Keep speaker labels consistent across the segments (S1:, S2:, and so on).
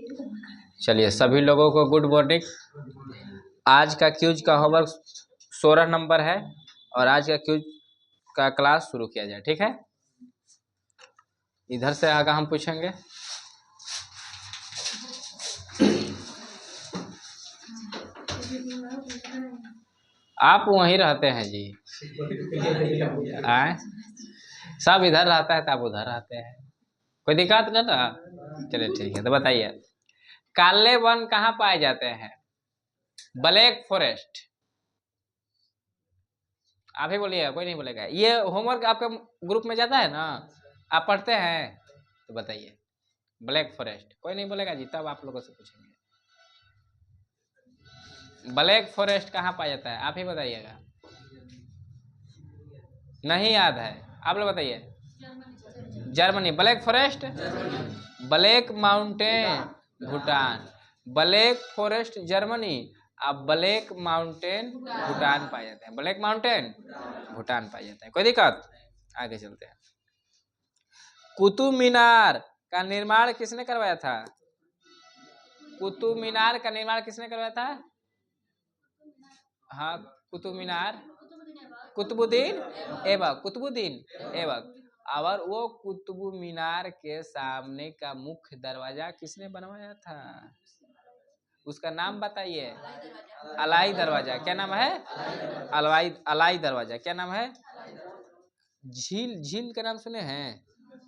S1: चलिए सभी लोगों को गुड मॉर्निंग। आज का क्यूज का होमवर्क 16 नंबर है और आज का क्यूज का क्लास शुरू किया जाए, ठीक है। इधर से आगे हम पूछेंगे। आप वहीं रहते हैं जी। आए सब इधर रहता है तो आप उधर रहते हैं, कोई दिक्कत नहीं ना। चलिए ठीक है, तो बताइए काले वन कहाँ पाए जाते हैं? Black forest. आप ही बोलिए, कोई नहीं बोलेगा। ये होमवर्क आपका ग्रुप में जाता है ना, आप पढ़ते हैं, तो बताइए ब्लैक फॉरेस्ट। कोई नहीं बोलेगा जी, तब आप लोगों से पूछेंगे ब्लैक फॉरेस्ट कहाँ पाया जाता है, आप ही बताइएगा। नहीं याद है, आप लोग बताइए। Germany. Black forest, black mountain Bhutan. Black forest Germany, अब ब्लैक माउंटेन भूटान पाए जाते हैं। ब्लैक माउंटेन भूटान पाए जाते हैं, कोई दिक्कत। आगे चलते हैं। कुतुब मीनार का निर्माण किसने करवाया था? कुतुब मीनार का निर्माण किसने करवाया था? हाँ, कुतुब मीनार कुतुबुद्दीन ऐबक। कुतुबुद्दीन ऐबक। और वो कुतुब मीनार के सामने का मुख्य दरवाजा किसने बनवाया था? उसका नाम बताइए। अलाई दरवाजा। क्या नाम है? अलाई दरवाजा। क्या नाम है? झील। झील का नाम सुने हैं?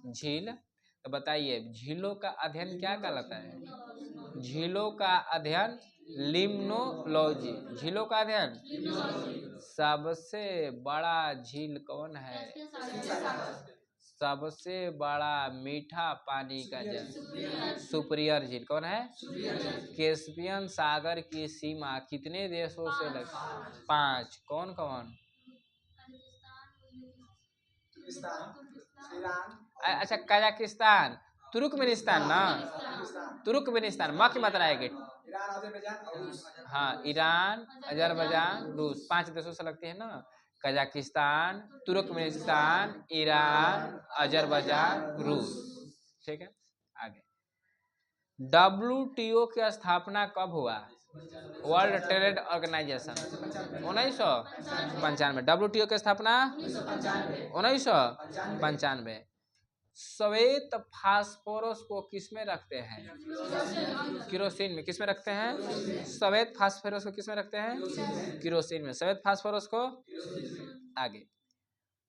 S1: झील। तो बताइए झीलों का अध्ययन क्या कहलाता है? झीलों का अध्ययन लिम्नोलॉजी। झीलों का अध्ययन। सबसे बड़ा झील कौन है? सबसे बड़ा मीठा पानी का जल सुपीरियर झील कौन है? कैस्पियन सागर की सीमा कितने देशों से लगती? 5। कौन कौन? अच्छा, कजाकिस्तान, तुर्कमेनिस्तान ना, तुर्कमेनिस्तान। माँ की मात्रा आएगी। हाँ, ईरान, अजरबैजान, रूस। 5 देशों से लगती है ना। कजाकिस्तान, तुर्कमेनिस्तान, ईरान, अजरबैजान, रूस। ठीक है, आगे। WTO की स्थापना कब हुआ? World trade organisation. 1995। WTO की स्थापना 1995। श्वेत फास्फोरस को किसमें रखते हैं? केरोसिन में। किसमें रखते हैं? श्वेत फास्फोरस को किसमें रखते हैं? केरोसिन में। श्वेत फास्फोरस को। आगे।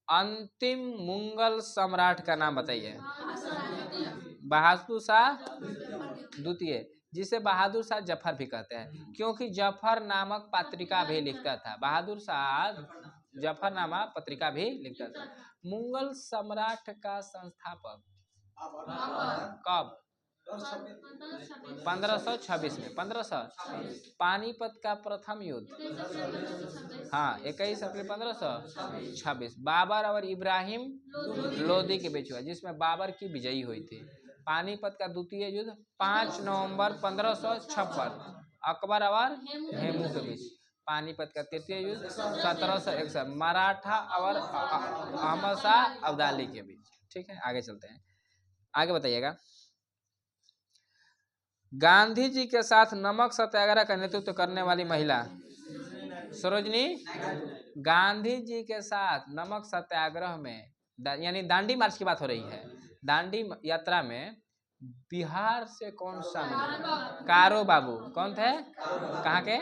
S1: अंतिम मुगल सम्राट का नाम बताइए। बहादुर शाह द्वितीय, जिसे बहादुर शाह जफर भी कहते हैं, क्योंकि जफर नामक पत्रिका भी लिखता था। बहादुर शाह जफर नामक पत्रिका भी लिखता था। मुगल सम्राट का संस्थापक कब? 1526 में। 1500। पानीपत का प्रथम युद्ध। हाँ, 21 अप्रैल 1526 बाबर और इब्राहिम लोदी के बीच हुआ, जिसमें बाबर की विजयी हुई थी। पानीपत का द्वितीय युद्ध 5 नवंबर 1556 अकबर और हेमू के बीच। पानीपत का तृतीय युद्ध 1761 मराठा और अहमद शाह अब्दाली के बीच। ठीक है, आगे चलते हैं। आगे बताइएगा। गांधी जी के साथ नमक सत्याग्रह का नेतृत्व करने वाली महिला? सरोजनी। गांधी जी के साथ नमक सत्याग्रह में यानी दांडी मार्च की बात हो रही है। दांडी यात्रा में बिहार से कौन शामिल? कारो बाबू। कौन थे? कहाँ के?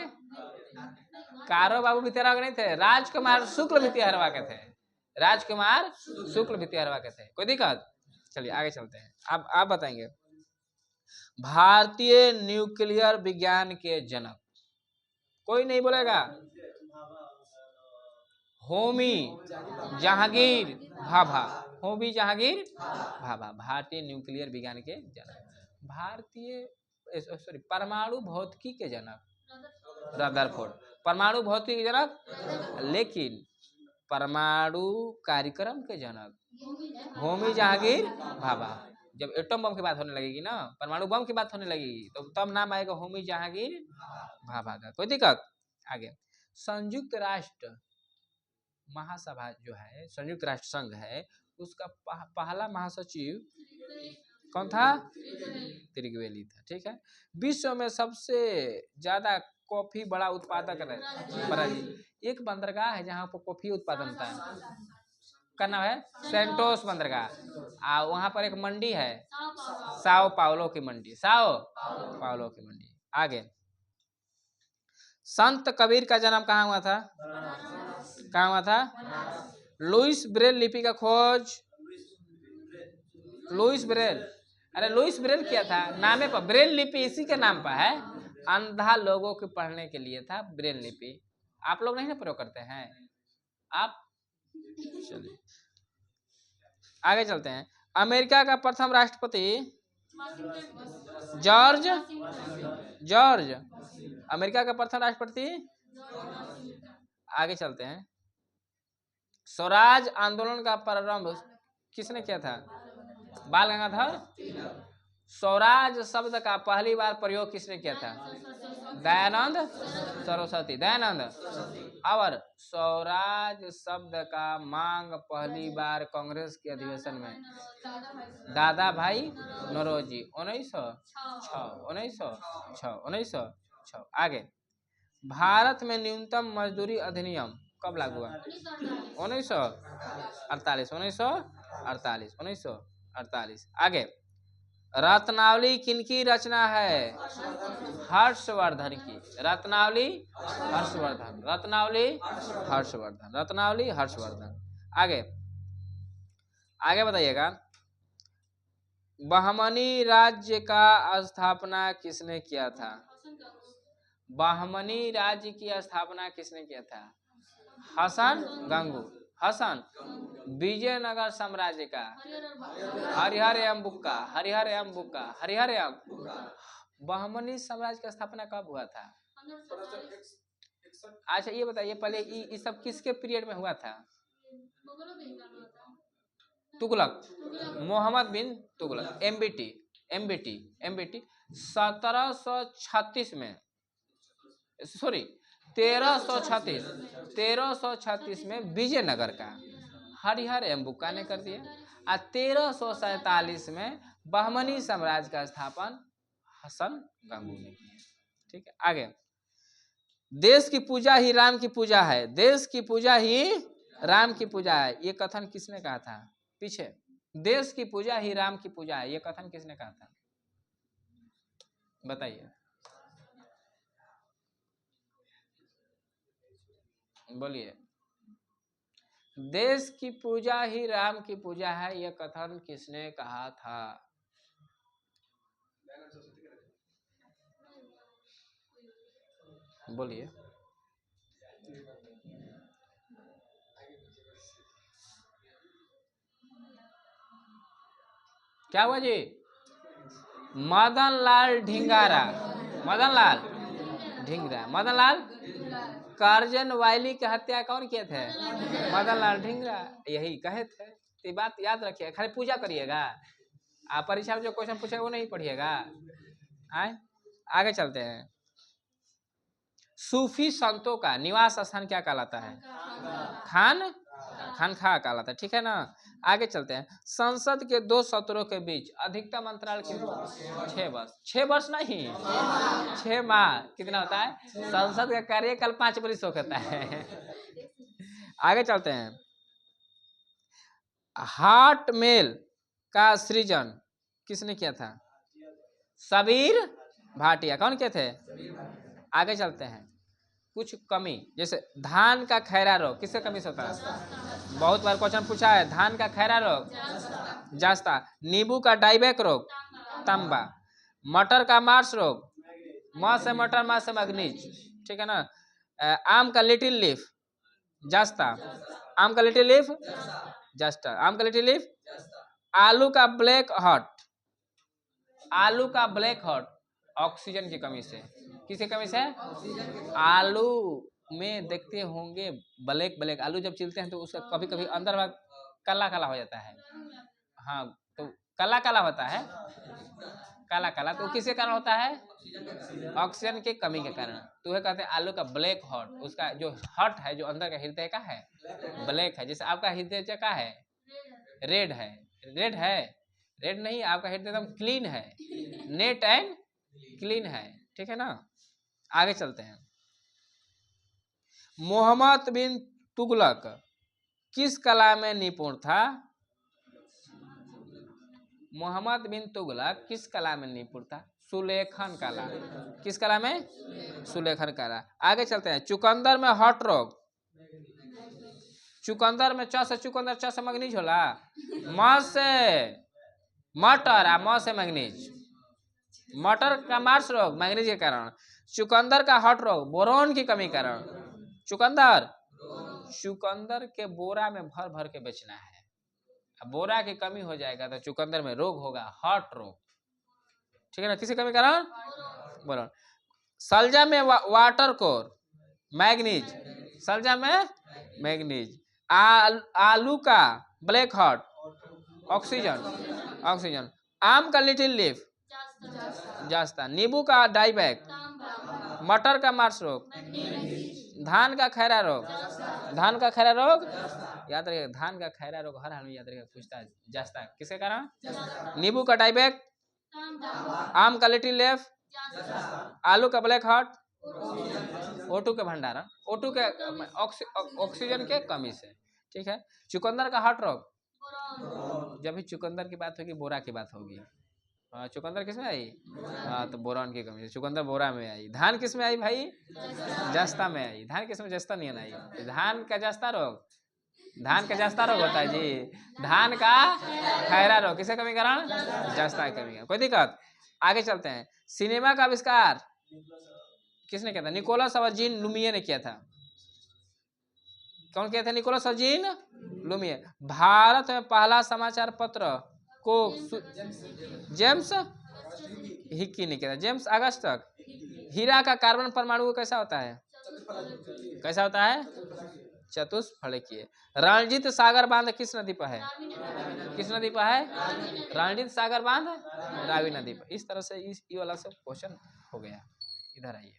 S1: कारो बाबू भितिहरवा नहीं थे, राजकुमार शुक्ल भितिहरवा के थे। राजकुमार शुक्ल भितिहरवा के थे, कोई दिक्कत। चलिए आगे चलते हैं। आप बताएंगे भारतीय न्यूक्लियर विज्ञान के जनक। कोई नहीं बोलेगा। होमी जहांगीर भाभा। होमी जहांगीर भाभा भारतीय न्यूक्लियर विज्ञान के जनक। भारतीय परमाणु भौतिकी के जनक रदरफोर्ड। परमाणु भौतिकी के जनक, लेकिन परमाणु कार्यक्रम के जनक होमी जहांगीर भाभा। जब एटम बम की बात होने लगेगी ना, परमाणु बम की बात होने लगेगी, तो तब नाम आएगा होमी जहांगीर भाभा का। कोई दिक्कत। आगे। संयुक्त राष्ट्र महासभा जो है, संयुक्त राष्ट्र संघ है, उसका पहला महासचिव कौन था? त्रिगवेली था। ठीक है। विश्व में सबसे ज्यादा कॉफी बड़ा उत्पादक है ब्राजील। एक बंदरगाह है जहाँ पर कॉफी उत्पादन होता है, का नाम है सेंटोस बंदरगाह। वहां पर एक मंडी है, साओ पाउलो की मंडी, साओ पाउलो की मंडी। आगे, संत कबीर का जन्म कहाँ हुआ था? कहाँ हुआ था? लुइस ब्रेल लिपि का खोज, लुइस ब्रेल, अरे लुइस ब्रेल किया था, नामे पर ब्रेल लिपि इसी के नाम पर है, अंधा लोगों के पढ़ने के लिए था ब्रेल लिपि। आप लोग नहीं ना प्रयोग करते हैं आप? चलिए आगे चलते हैं। अमेरिका का प्रथम राष्ट्रपति जॉर्ज, जॉर्ज, अमेरिका का प्रथम राष्ट्रपति। आगे चलते हैं। स्वराज आंदोलन का प्रारंभ किसने किया था? बाल गंगाधर। स्वराज शब्द का पहली बार प्रयोग किसने किया था? दयानंद सरस्वती, दयानंद। और स्वराज शब्द का मांग पहली बार कांग्रेस के अधिवेशन में दादा भाई नौरोजी 1906। आगे, भारत में न्यूनतम मजदूरी अधिनियम कब लागू हुआ? 1948। आगे, रत्नावली किनकी रचना है? हर्षवर्धन की। रत्नावली हर्षवर्धन, रत्नावली हर्षवर्धन, रत्नावली हर्षवर्धन। आगे, आगे बताइएगा। बहमनी राज्य का स्थापना किसने किया था? बहमनी राज्य की स्थापना किसने किया था? हसन गंगू। हसन। विजयनगर साम्राज्य का हरिहर एवं बुक्का, हरिहर एवं बुक्का, हरिहर एवं बहमनी साम्राज्य का स्थापना कब हुआ था? अच्छा ये बताइए पहले ये सब किसके पीरियड में हुआ था? तुगलक, मोहम्मद बिन तुगलक, एमबीटी, एमबीटी, एमबीटी 1736 में, सॉरी 1336 में विजयनगर का हरिहर एवं बुक्का ने कर दिया। और 1347 में बहमनी साम्राज्य का स्थापन हसन गंगू ने किया। ठीक है। आगे, देश की पूजा ही राम की पूजा है, देश की पूजा ही राम की पूजा है, ये कथन किसने कहा था? पीछे, देश की पूजा ही राम की पूजा है, ये कथन किसने कहा था? बताइए, बोलिए। देश की पूजा ही राम की पूजा है, यह कथन किसने कहा था? बोलिए। क्या हुआ जी? मदन लाल ढिंगारा, मदन लाल ढिंगरा, मदन लाल करजन वायली की हत्या कौन किए थे? मदन लाल ढिंगरा। यही कहे थे। ये बात याद रखिए, खाली पूजा करिएगा, आप परीक्षा में जो क्वेश्चन पूछेगा वो नहीं पढ़िएगा। आगे चलते हैं। सूफी संतों का निवास स्थान क्या कहलाता है? खानखा कहलाता है। ठीक है ना। आगे चलते हैं। संसद के 2 सत्रों के बीच अधिकतम अंतराल कितना? 6 वर्ष। 6 वर्ष नहीं, 6 माह। कितना होता है? संसद का कार्यकाल 5 वर्ष होता है। आगे चलते हैं। हार्ट मेल का सृजन किसने किया था? सबीर भाटिया। कौन किए थे? आगे चलते हैं। कुछ कमी, जैसे धान का खैरा रोग किससे कमी से होता है? बहुत बार क्वेश्चन पूछा है। धान का खैरा रोग जास्ता, नींबू का डाइबैक रोग तंबा, मटर का मार्स रोग म से मटर, म से मगनीज। ठीक है ना। आम का लिटिल लीफ जास्ता, आम का लिटिल लीफ जास्ता, आम का लिटिल लीफ। आलू का ब्लैक हॉट, आलू का ब्लैक हॉट ऑक्सीजन की कमी से। किसकी कमी से? आलू में देखते होंगे ब्लैक ब्लैक, आलू जब छिलते हैं तो उसका कभी कभी अंदर भाग काला काला हो जाता है। हाँ, तो काला काला होता है, काला काला, तो किसके कारण होता है? ऑक्सीजन की कमी के कारण। तो वह कहते हैं आलू का ब्लैक हॉट। उसका जो हॉट है, जो अंदर का हृदय का है, ब्लैक है। जैसे आपका हृदय का है, रेड है, रेड है, रेड नहीं, आपका हेड एकदम क्लीन है, नेट एंड क्लीन है, ठीक है ना। आगे चलते हैं। मोहम्मद बिन तुगलक किस कला में निपुण था? मोहम्मद बिन तुगलक किस कला में निपुण था? सुलेखन कला। किस कला में? सुलेखन कला। आगे चलते हैं। चुकंदर में हॉट रोग, चुकंदर में च से चुकंदर, च से मैग्नीज होला, म से मटर आ म से मैग्नीज। मटर का मार्स रोग मैग्नीज के कारण, चुकंदर का हॉट रोग बोरोन की कमी कारण। चुकंदर के बोरा में भर भर के बेचना है, बोरा की कमी हो जाएगा तो चुकंदर में रोग होगा, हॉट रोग, ठीक है ना। किसी कमी कारण बोरोन। सल्जा में वाटर कोर मैग्नीज, सल्जा में मैग्नीज। आलू का ब्लैक हॉट ऑक्सीजन। आम का लिटिल लीफ जास्ता। नींबू का डाइबैक। मटर का मार्स रोग। धान का खैरा रोग, धान का खैरा रोग याद रखिएगा, धान का खैरा रोग हर हाल में याद रखिएगा, पूछता है जास्ता किसके कारण? नींबू का डाइबैक, आम का लिटिल लीफ, आलू का ब्लैक हॉट, O2 के भंडारण, O2 के ऑक्सीजन के कमी से, ठीक है। चुकंदर का हॉट रोग, जब भी चुकंदर की बात होगी बोरा की बात होगी। चुकंदर किस में आई? तो बोरान की कमी से चुकंदर बोरा में आई। धान किस में आई भाई? जस्ता में आई। धान किस में? जस्ता नहीं आई। धान का जस्ता रोग, धान का जस्ता रोग होता है जी। धान का खैरा रोग किससे कमी कारण? जस्ता की कमी। कोई दिक्कत? आगे चलते हैं। सिनेमा का आविष्कार किसने किया था? निकोलस और जीन लुमिये ने किया था। कौन किया था? निकोलस और जीन लुमिये। भारत में पहला समाचार पत्र को जेम्स हिक्की ने किया था। जेम्स अगस्टक। हीरा का कार्बन परमाणु कैसा होता है? कैसा होता है? चतुष्फलकीय। रणजीत सागर बांध किस नदी पर है? किस नदी पर है? रणजीत सागर बांध रावी नदी पर। इस तरह से इस वाला से क्वेश्चन हो गया। इधर आइए,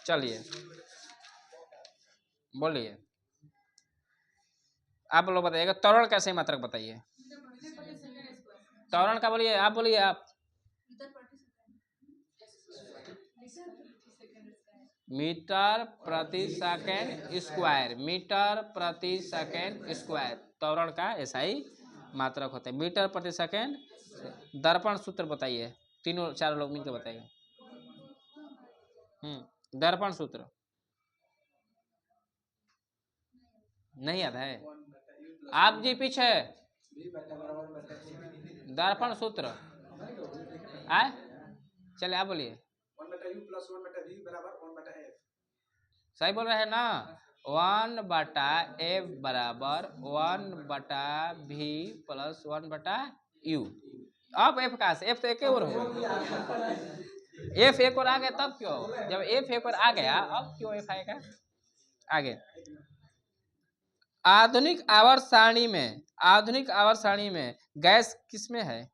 S1: चलिए बोलिए, आप लोग बताइएगा। त्वरण कैसे मात्रक बताइए? त्वरण का बोलिए, आप बोलिए। आप मीटर प्रति सेकेंड स्क्वायर, मीटर प्रति सेकेंड स्क्वायर त्वरण का ऐसा ही मात्रक होता है, मीटर प्रति सेकेंड। दर्पण सूत्र बताइए, तीनों चारों लोग मिलकर बताइएगा। दर्पण सूत्र नहीं आता है? आप जी पीछे दर्पण सूत्र आए, चलिए आप बोलिए। सही बोल रहे हैं ना? 1/f बराबर 1/v प्लस 1/u। अब f का से, f तो एक और हो, f एक और आ गया तब क्यों? जब f एक और आ गया अब क्यों f आएगा? आगे। आधुनिक आवर्त सारणी में, आधुनिक आवर्त सारणी में गैस किसमें है?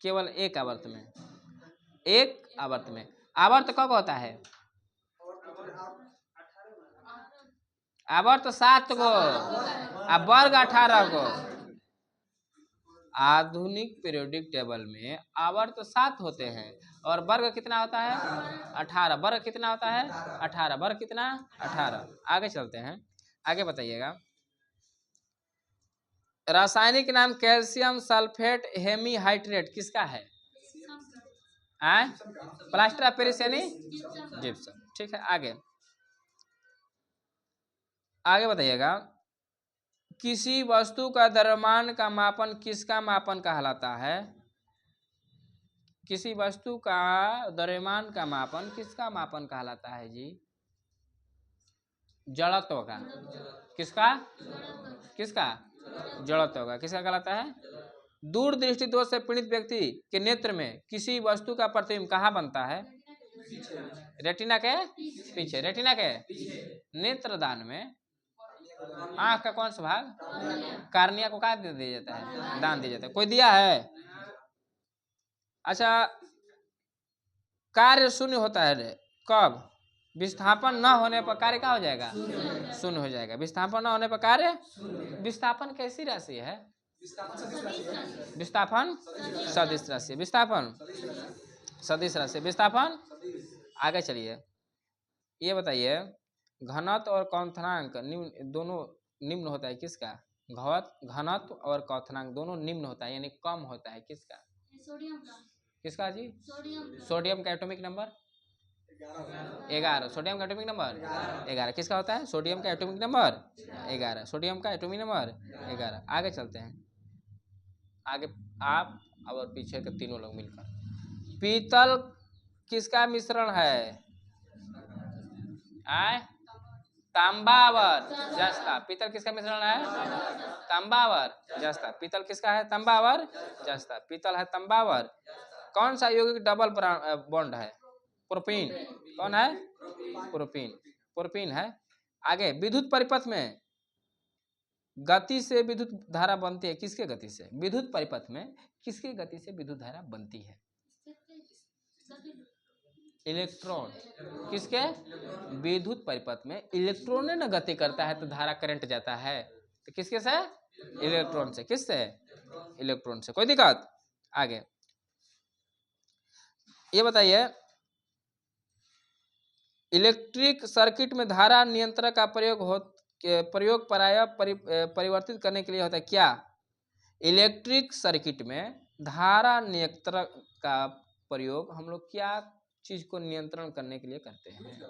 S1: केवल एक आवर्त में, एक आवर्त में। आवर्त कब होता है? आवर्त 7 गो और वर्ग 18 गो। आधुनिक पीरियोडिक टेबल में आवर्त 7 होते हैं और वर्ग कितना होता है? 18। वर्ग कितना होता है? 18। वर्ग कितना? 18। आगे चलते हैं, आगे बताइएगा। रासायनिक नाम कैल्शियम सल्फेट हेमीहाइड्रेट किसका है? प्लास्टर ऑफ पेरिस यानी जिप्सम, ठीक है। आगे आगे बताइएगा। किसी वस्तु का द्रव्यमान का मापन किसका मापन कहलाता है? किसी वस्तु का द्रव्यमान का मापन किसका मापन कहलाता है जी? जड़त्व का। किसका? किसका? जड़त्व का। किसका कहलाता है? दूरदृष्टि दोष से पीड़ित व्यक्ति के नेत्र में किसी वस्तु का प्रतिबिंब कहाँ बनता है? रेटिना के पीछे। रेटिना के नेत्रदान में आंख का कौन सा भाग? कार्निया को क्या दे दिया जाता है? दान दिया जाता है। कोई दिया है? अच्छा, कार्य शून्य होता है कब? विस्थापन न होने पर कार्य क्या हो जाएगा? शून्य हो जाएगा। विस्थापन न होने पर कार्य, विस्थापन कैसी राशि है? विस्थापन सदिश राशि, विस्थापन सदिश राशि, विस्थापन। आगे चलिए, ये बताइए घनत्व और क्वथनांक निम्न, दोनों निम्न होता है किसका? घनत्व और क्वथनांक दोनों निम्न होता है, यानी कम होता है किसका? सोडियम का। किसका जी? सोडियम का एटॉमिक नंबर 11। सोडियम का एटॉमिक नंबर 11 किसका होता है? सोडियम का एटॉमिक नंबर 11। सोडियम का एटॉमिक नंबर 11। आगे चलते हैं, आगे आप और पीछे के तीनों लोग मिलकर। पीतल किसका मिश्रण है? आए तांबावर जस्ता। पीतल किसका मिश्रण है? तांबावर जस्ता। पीतल किसका है? तांबावर जस्ता। पीतल है तांबावर। कौन सा यौगिक डबल बॉन्ड है? प्रोपीन। कौन है? प्रोपीन। प्रोपीन है। आगे विद्युत परिपथ में गति से विद्युत धारा बनती है किसके गति से? विद्युत परिपथ में किसकी गति से विद्युत धारा बनती है? इलेक्ट्रॉन। किसके? विद्युत परिपथ में इलेक्ट्रॉन ने न गति करता है तो धारा करंट जाता है, तो किसके से? इलेक्ट्रॉन से। किससे? इलेक्ट्रॉन से। कोई दिक्कत? आगे ये बताइए, इलेक्ट्रिक सर्किट में धारा नियंत्रक का प्रयोग प्रायः परिवर्तित करने के लिए होता है क्या? इलेक्ट्रिक सर्किट में धारा नियंत्रक का प्रयोग हम लोग क्या चीज को नियंत्रण करने के लिए करते हैं?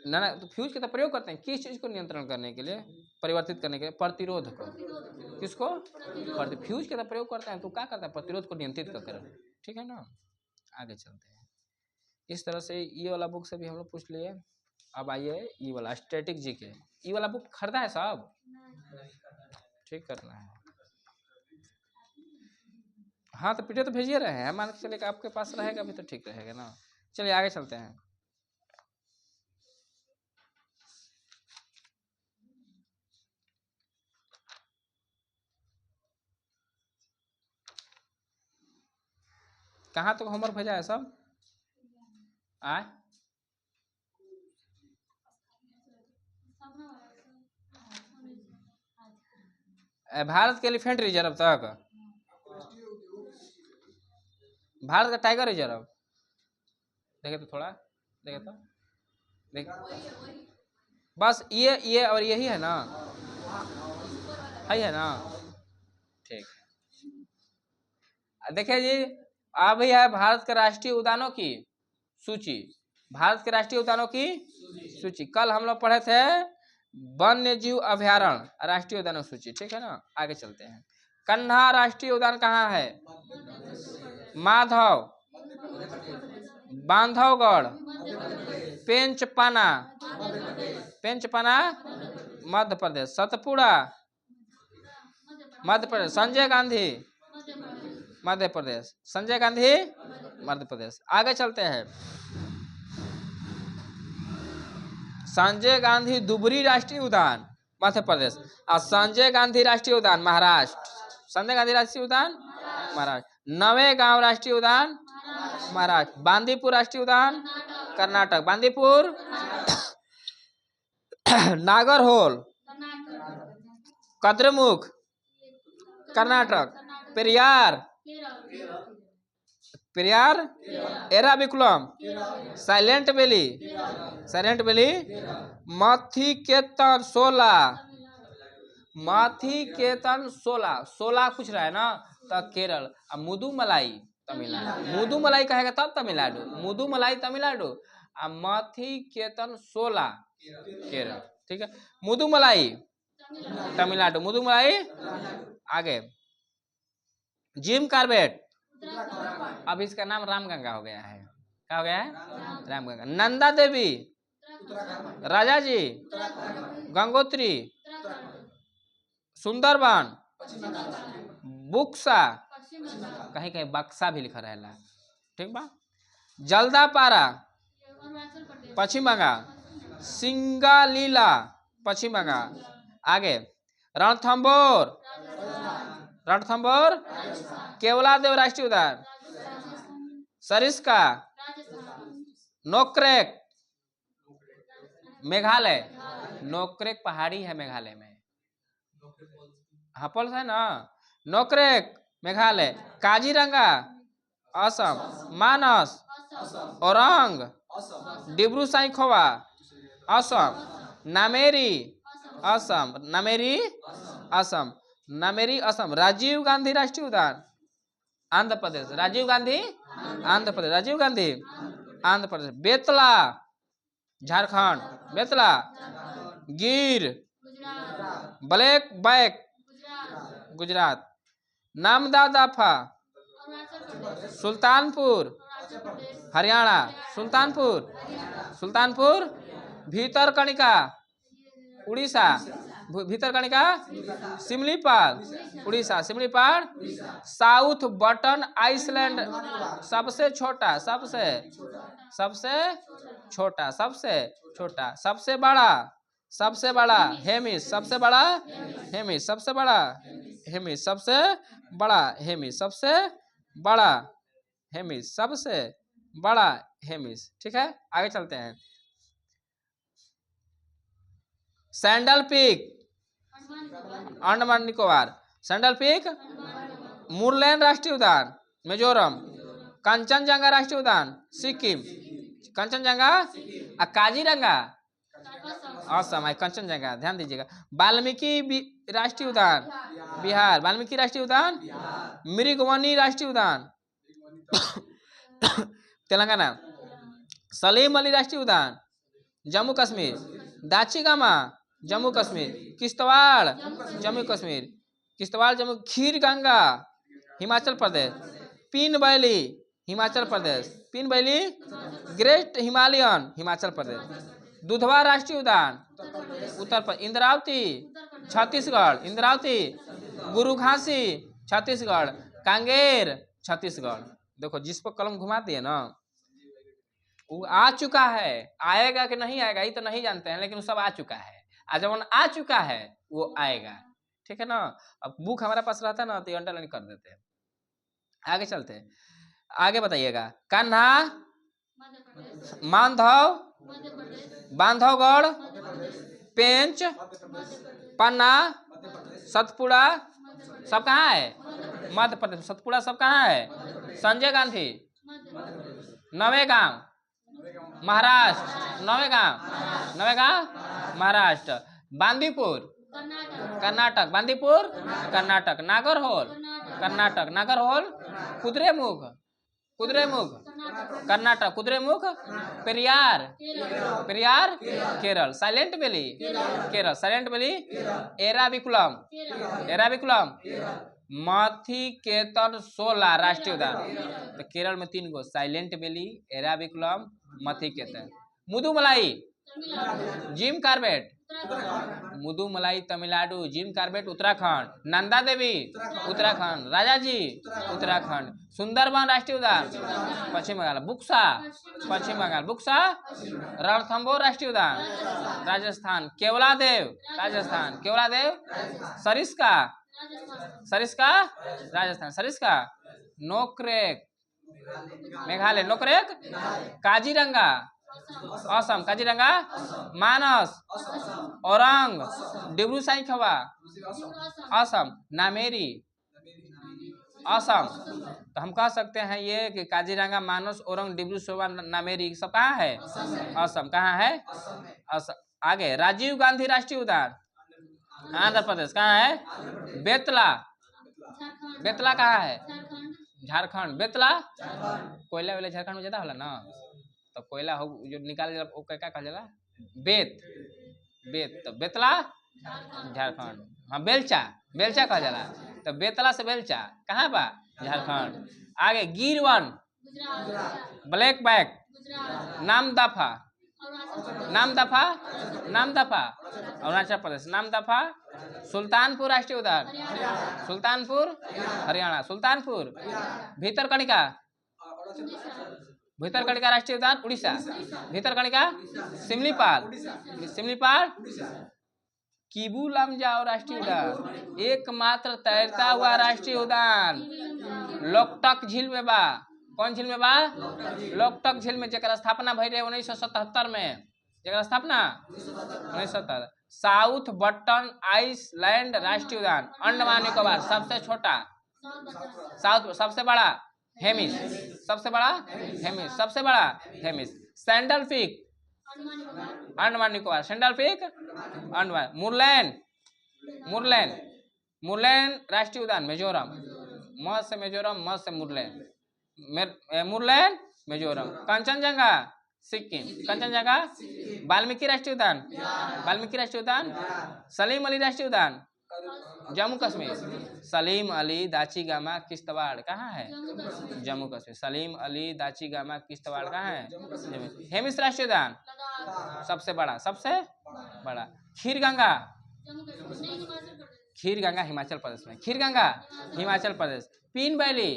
S1: ना तो फ्यूज का प्रयोग करते हैं किस चीज को नियंत्रण करने के लिए, परिवर्तित करने के लिए? प्रतिरोध को। किसको? फ्यूज का प्रयोग करते हैं तो क्या करता है? प्रतिरोध को नियंत्रित कर। ठीक है ना? आगे चलते हैं। इस तरह से ये वाला बुक से भी हम लोग पूछ लिए। अब आइए ये वाला स्टैटिक जीके। ये वाला बुक खरीदा है साहब? ठीक करना है। हाँ तो पीडीएफ तो भेजिए रहे हैं, मान के चलिए कि आपके पास रहेगा भी तो ठीक रहेगा ना। चलिए आगे चलते हैं। कहाँ तक होमवर्क भेजा है सब? आए भारत के एलिफेंट रिजर्व तक, भारत का टाइगर रिजर्व देखे तो थोड़ा देखे तो देख, बस ये और यही है ना? है ना? ठीक। देखिए जी, अभी है भारत के राष्ट्रीय उद्यानों की सूची। भारत के राष्ट्रीय उद्यानों की सूची कल हम लोग पढ़े थे, वन्य जीव अभ्यारण्य राष्ट्रीय उद्यानों सूची। ठीक है ना? आगे चलते हैं। कन्हा राष्ट्रीय उद्यान कहाँ है? माधव, बांधवगढ़, पेंचपाना, पेंचपाना मध्य प्रदेश, सतपुड़ा मध्य प्रदेश, संजय गांधी मध्य प्रदेश, संजय गांधी मध्य प्रदेश। आगे चलते हैं। संजय गांधी दुबरी राष्ट्रीय उद्यान मध्य प्रदेश और संजय गांधी राष्ट्रीय उद्यान महाराष्ट्र। संजय गांधी राष्ट्रीय उद्यान महाराष्ट्र। नवेगांव राष्ट्रीय उद्यान महाराष्ट्र। बांदीपुर राष्ट्रीय उद्यान कर्नाटक। बांदीपुर नागरहोल कद्रमुख कर्नाटक। पेरियार पेरियार एराविकुलम साइलेंट वैली मथिकेतन 16 पूछ रहा है ना? तो केरल। और मुदुमलाई तमिलनाडु। मुदुमलाई कहेगा तब तमिलनाडु, मुदुमलाई तमिलनाडु और मथिकेतन 16 केरल। ठीक है, मुदुमलाई तमिलनाडु, मुदुमलाई। आगे जिम कार्बेट, अब इसका नाम रामगंगा हो गया है। क्या हो गया है? रामगंगा। नंदा देवी राजा जी गंगोत्री सुंदरबन बुक्सा, कहीं कहीं बक्सा भी लिखा रहेला। ठीक बा। जल्दापारा पश्चिम बंगाल, सिंगालीला पश्चिम बंगाल। आगे रणथंबोर केवलादेव राष्ट्रीय उद्यान, सरिस्का, नोक्रेक मेघालय, नोकरेक पहाड़ी है मेघालय में। हाँ फॉल्स है ना। नोकरेक मेघालय, काजीरंगा असम, मानस औरंग डिब्रू साइखोवा असम, नामेरी असम, नामेरी असम, नामेरी असम, राजीव गांधी राष्ट्रीय उद्यान Andhra Pradesh, Rajiv Gandhi Andhra Pradesh, Rajiv Gandhi Andhra Pradesh, Betla Jharkhand, Betla, Gir, blackbuck Gujarat, Namdapha Sultanpur Haryana, Sultanpur, Sultanpur, Bhitarkanika Orissa, Bhitarkanika Simlipal Orissa, Simlipal, South Button Island सबसे छोटा, सबसे छोटा, सबसे छोटा, सबसे बड़ा, सबसे बड़ा हेमिस, सबसे बड़ा हेमिस, सबसे बड़ा हेमिस, सबसे बड़ा हेमिस, सबसे बड़ा हेमिस, सबसे बड़ा हेमिस। ठीक है, आगे चलते हैं। Sandal peak Andaman Nicobar, sandal peak Murlen राष्ट्रीय उद्यान मिजोरम, कंचनजंगा राष्ट्रीय उद्यान सिक्किम, कंचनजंगा, काजीरंगा असम, कंचनजंगा ध्यान दीजिएगा, वाल्मीकि राष्ट्रीय उद्यान बिहार, वाल्मीकि राष्ट्रीय उद्यान, मृगवनी राष्ट्रीय उद्यान तेलंगाना, सलीम अली राष्ट्रीय उद्यान जम्मू कश्मीर, दाचिगामा जम्मू कश्मीर, किश्तवाड़ जम्मू कश्मीर, किश्तवाड़ जम्मू, खीर गंगा हिमाचल प्रदेश, पीन वैली हिमाचल प्रदेश, पीन valley great Himalayan Himachal Pradesh, Dudhwa राष्ट्रीय उद्यान उत्तर प्रदेश, इंद्रावती छत्तीसगढ़, इंद्रावती, गुरुघासी छत्तीसगढ़, कांगेर छत्तीसगढ़। देखो जिस पर कलम घुमा दिए ना वो आ चुका है, आएगा कि नहीं आएगा ये तो नहीं जानते हैं, लेकिन वो सब आ चुका है। आज जब आ चुका है वो आएगा। ठीक है ना। अब बुक हमारे पास रहता ना तो अंडरलाइन कर देते हैं। आगे चलते हैं, आगे बताइएगा। कान्हा मानधव बांधवगढ़, पेंच, पन्ना, सतपुड़ा सब कहाँ है? मध्य प्रदेश। सतपुड़ा सब कहाँ है? Sanjay Gandhi Navegaon Maharashtra, Navegaon Maharashtra, Bandipur Karnataka, Bandipur Karnataka, Nagarhole Karnataka, Nagarhole, Kudremukh Karnataka, Kudremukh, Periyar Kerala, Silent Valley Kerala, Silent Valley, Eravikulam Mathikettan 16 राष्ट्रीय उद्यान। तो केरल में 3 गो, Silent Valley, Eravikulam, Mathikettan. Mudumalai Jim Corbett Mudumalai Tamil Nadu, Jim Corbett Uttarakhand, Nanda Devi Uttarakhand, Rajaji Uttarakhand, Sundarban राष्ट्रीय उद्यान पश्चिम बंगाल, बुक्सा पश्चिम बंगाल, बुक्सा, रणथंबोर राष्ट्रीय उद्यान राजस्थान, केवलादेव राजस्थान, केवलादेव, सरिस्का राजस्थान, सरिस्का, नोकरेक मेघालय, नोकरेक, काजीरंगा असम, काजीरंगा, मानस औरंग डिब्रू साइखोवा असम, नामेरी असम। तो हम कह सकते हैं ये कि काजीरंगा, मानस, औरंग डिब्रू साइखोवा, नामेरी सब कहाँ है? असम। कहाँ है? असम। आगे राजीव गांधी राष्ट्रीय उद्यान आंध्र प्रदेश, कहाँ है? बेतला कहाँ है? झारखंड, बेतला, कोयला वाले झारखंड में ज्यादा होला ना, तो कोयला हो जो निकाल वो क्या कहा जाला? बेत तो बेतला झारखंड। हाँ बेलचा कहा जाला, तो बेतला से बेलचा कहाँ बा? झारखंड। आगे गिरवन, ब्लैक बैक, नामदफा अरुणाचल प्रदेश, नामदफा, सुल्तानपुर राष्ट्रीय उद्यान सुल्तानपुर हरियाणा, सुल्तानपुर, भीतरकनिका राष्ट्रीय उद्यान उड़ीसा, भीतरकनिका सिमलीपाल, किबू लमजाओ राष्ट्रीय उद्यान, एकमात्र तैरता हुआ राष्ट्रीय उद्यान लोकटक झील में बा। कौन झील में बा? लोकटक झील में, जेकर स्थापना भई रहे 1977 में। जगह स्थापना 1970। साउथ बटन आइसलैंड राष्ट्रीय उद्यान अंडमान निकोबार सबसे छोटा, साउथ सबसे बड़ा हेमिस, सबसे बड़ा हेमिस, सबसे बड़ा Hemis. Sandal peak Andaman Nicobar, sandal peak Andaman. Murlen, Murlen, Murlen राष्ट्रीय उद्यान मिजोरम, म से मिजोरम, म से मुरलैन, मुरलैन मिजोरम। कंचनजंगा सिक्किम, कंचनजंगा। वाल्मीकि राष्ट्रीय उद्यान, वाल्मीकि राष्ट्रीय उद्यान। सलीम अली राष्ट्रीय उद्यान जम्मू कश्मीर, सलीम अली दाचीगामा किश्तवाड़ कहाँ है? जम्मू कश्मीर। सलीम अली दाचीगामा किश्तवाड़ कहाँ है? हेमिस राष्ट्रीय उद्यान सबसे बड़ा, सबसे बड़ा। खीरगंगा, खीरगंगा हिमाचल प्रदेश में, खीरगंगा हिमाचल प्रदेश। पीन वैली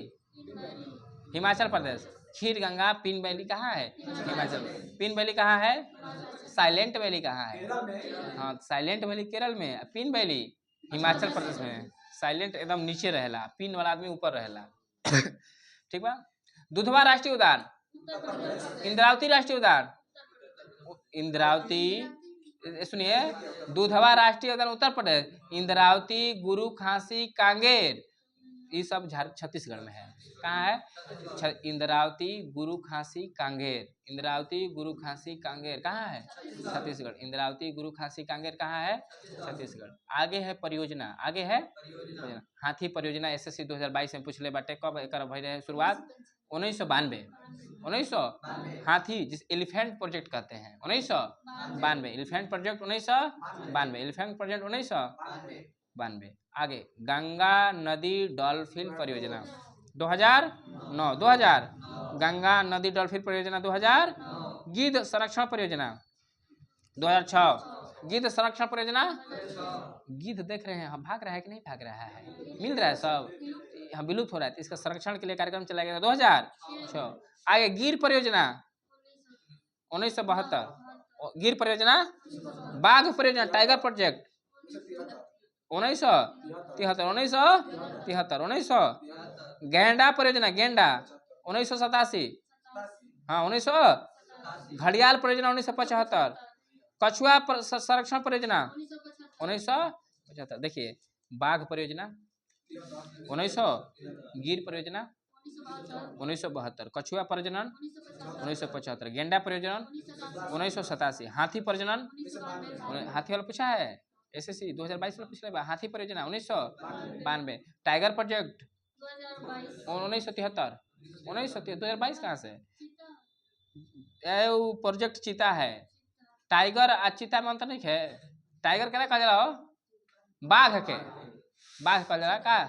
S1: हिमाचल प्रदेश, खीरगंगा पीन वैली कहाँ है? हिमाचल। पीन वैली कहाँ है? साइलेंट वैली कहाँ है? हाँ, साइलेंट वैली केरल में, पीन वैली हिमाचल प्रदेश में। साइलेंट एकदम नीचे रहेला, पीन वाला आदमी ऊपर रहेला। ठीक बा। दुधवा राष्ट्रीय उद्यान, इंद्रावती राष्ट्रीय उद्यान, इंद्रावती, सुनिए, दुधवा राष्ट्रीय उद्यान उत्तर प्रदेश, इंद्रावती, गुरु खांसी, कांगेर, ये सब छत्तीसगढ़ में है। कहाँ है? इंद्रावती, गुरु खांसी, कांगेर, इंद्रावती, गुरु खांसी, कांगेर कहाँ है? छत्तीसगढ़। इंद्रावती, गुरु खांसी, कांगेर कहाँ है? छत्तीसगढ़। आगे है परियोजना, आगे है परियोजना। हाथी परियोजना एसएससी 2022 में पूछले बाटे, कब एकर भई रहे शुरुआत? 1992, 1900। हाथी जिस एलिफेंट प्रोजेक्ट कहते हैं 1992, एलिफेंट प्रोजेक्ट 1992, एलिफेंट प्रोजेक्ट 1992। आगे गंगा नदी डॉल्फिन परियोजना 2009, 2000 गंगा नदी डॉल्फिन परियोजना 2000। गिद्ध संरक्षण परियोजना 2006, गिद्ध संरक्षण परियोजना। गिद्ध देख रहे हैं हम, भाग रहा है कि नहीं भाग रहा है? मिल रहा है सब, हम विलुप्त हो रहा है, तो इसका संरक्षण के लिए कार्यक्रम चलाया गया 2006। आगे गिर परियोजना 1972, गिर परियोजना। बाघ परियोजना टाइगर प्रोजेक्ट 1973, 1973, 1900। गेंडा परियोजना, गेंडा 1987, हाँ 1900। घड़ियाल परियोजना 1975। कछुआ संरक्षण परियोजना 1975। देखिए, बाघ परियोजना 1900, गिर परियोजना 1972, कछुआ प्रजनन 1975, गेंडा प्रजनन 1987, हाथी प्रजनन, हाथी वाला पूछा है एसएससी 2022 में पूछले बा। हाथी परियोजना 1992। टाइगर प्रोजेक्ट 1973, 2022 कहाँ से? वो प्रोजेक्ट चीता है, टाइगर आ चीता में अंतर नहीं है। टाइगर क्या कहा जा? बाघ के, बाघ कहा जा का?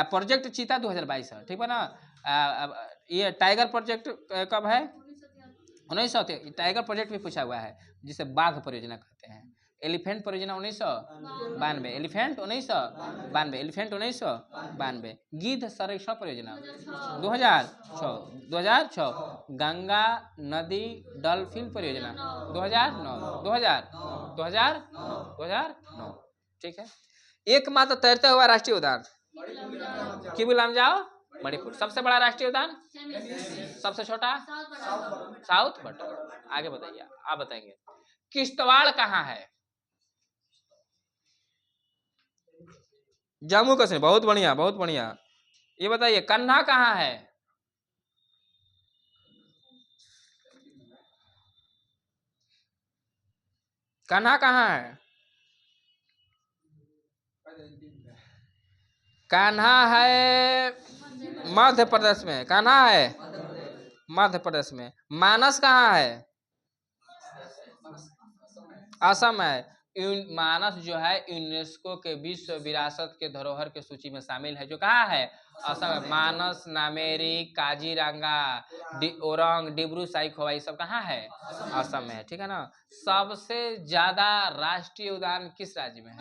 S1: प्रोजेक्ट चीता 2022 है, ठीक है ना। ये टाइगर प्रोजेक्ट कब है? 1900। टाइगर प्रोजेक्ट भी पूछा हुआ है जिसे बाघ परियोजना कहते हैं। एलिफेंट परियोजना 1992, एलिफेंट 1992, एलिफेंट 1992। गिद्ध संरक्षण परियोजना 2006, 2006। गंगा नदी डॉल्फिन परियोजना 2009, 2009। ठीक है। एकमात्र तैरता हुआ राष्ट्रीय उद्यान किबुल लामजाओ मणिपुर। सबसे बड़ा राष्ट्रीय उद्यान, सबसे छोटा साउथ बटन। आगे बताइए, आप बताएंगे। किश्तवाड़ कहाँ है? जम्मू कश्मीर। बहुत बढ़िया, बहुत बढ़िया। ये बताइए कन्हा कहाँ है? कन्हा कहाँ है? कान्हा है मध्य प्रदेश में, कान्हा है मध्य प्रदेश में। मानस कहाँ है? असम है। मानस जो है यूनेस्को के विश्व विरासत के धरोहर के सूची में शामिल है, जो कहाँ है? असम है। मानस, नामेरी, काजीरंगा, ओरंग, डिब्रू साइखोवा, ये सब कहाँ है? असम में है, ठीक है ना। सबसे ज्यादा राष्ट्रीय उद्यान किस राज्य में है?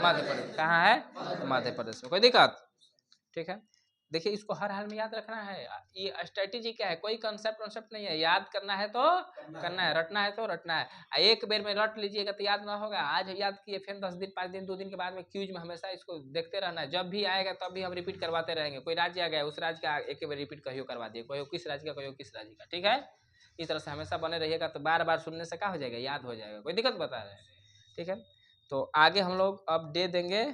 S1: मध्य प्रदेश। कहाँ है? मध्य प्रदेश में। कोई दिक्कत? ठीक है। देखिए, इसको हर हाल में याद रखना है। ये स्ट्रेटेजी क्या है? कोई कंसेप्ट नहीं है, याद करना है तो करना है, रटना है तो रटना है। एक बेर में रट लीजिएगा तो याद ना होगा। आज याद किए, फिर 10 दिन, 5 दिन, 2 दिन के बाद में क्यूज में हमेशा इसको देखते रहना है। जब भी आएगा तब भी हम रिपीट करवाते रहेंगे। कोई राज्य आ गया, उस राज्य का एक बार रिपीट कहियो करवा दिए, कोई किस राज्य का, कोई किस राज्य का। ठीक है। इस तरह से हमेशा बने रहिएगा, तो बार बार सुनने से क्या हो जाएगा, याद हो जाएगा। कोई दिक्कत बता रहे हैं, ठीक है। तो आगे हम लोग अब दे देंगे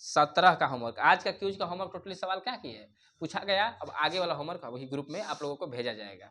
S1: 17 का होमवर्क। आज का क्यूज का होमवर्क टोटली सवाल क्या किए पूछा गया, अब आगे वाला होमवर्क वही ग्रुप में आप लोगों को भेजा जाएगा।